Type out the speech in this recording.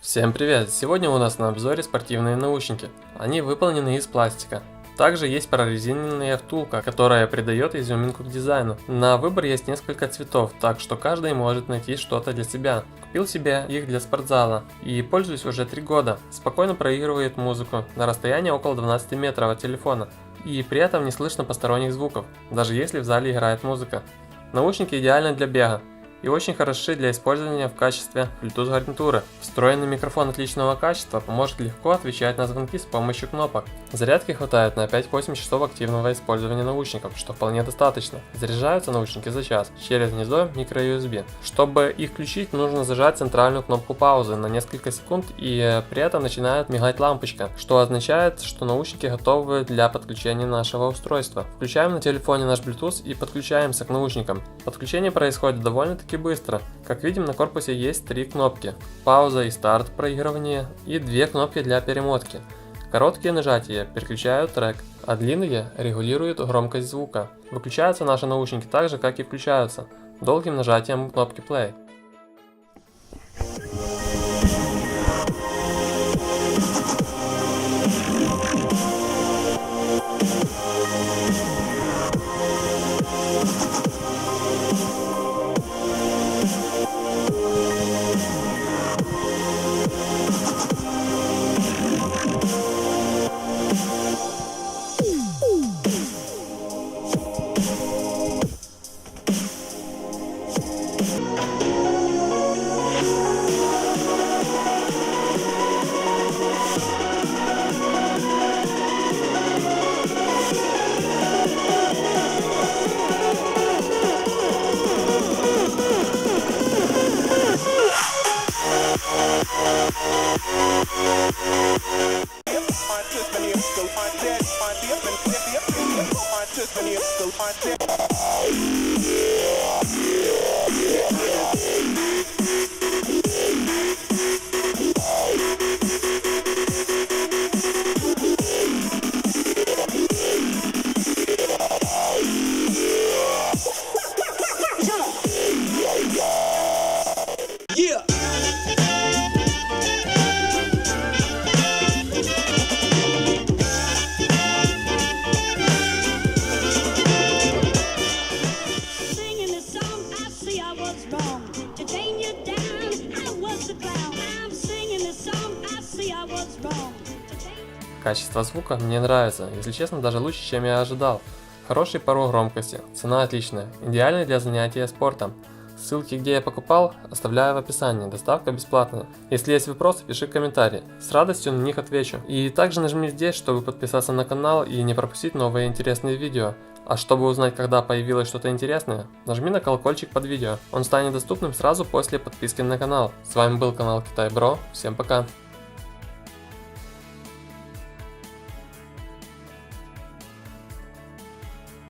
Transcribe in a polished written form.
Всем привет! Сегодня у нас на обзоре спортивные наушники. Они выполнены из пластика. Также есть прорезиненная втулка, которая придает изюминку к дизайну. На выбор есть несколько цветов, так что каждый может найти что-то для себя. Купил себе их для спортзала и пользуюсь уже 3 года. Спокойно проигрывает музыку на расстоянии около 12 метров от телефона. И при этом не слышно посторонних звуков, даже если в зале играет музыка. Наушники идеальны для бега и очень хороши для использования в качестве Bluetooth гарнитуры. Встроенный микрофон отличного качества поможет легко отвечать на звонки с помощью кнопок. Зарядки хватает на 5-8 часов активного использования наушников, что вполне достаточно. Заряжаются наушники за час через гнездо microUSB. Чтобы их включить, нужно зажать центральную кнопку паузы на несколько секунд, и при этом начинает мигать лампочка, что означает, что наушники готовы для подключения нашего устройства. Включаем на телефоне наш Bluetooth и подключаемся к наушникам. Подключение происходит довольно-таки быстро. Как видим, на корпусе есть 3 кнопки: пауза и старт проигрывания, и 2 кнопки для перемотки. Короткие нажатия переключают трек, а длинные регулируют громкость звука. Выключаются наши наушники так же, как и включаются, долгим нажатием кнопки play. Качество звука мне нравится, если честно, даже лучше, чем я ожидал. Хороший порог громкости, цена отличная, идеальный для занятия спортом. Ссылки, где я покупал, оставляю в описании, доставка бесплатная. Если есть вопросы, пиши комментарии, с радостью на них отвечу. И также нажми здесь, чтобы подписаться на канал и не пропустить новые интересные видео. А чтобы узнать, когда появилось что-то интересное, нажми на колокольчик под видео, он станет доступным сразу после подписки на канал. С вами был канал Китай Бро, всем пока!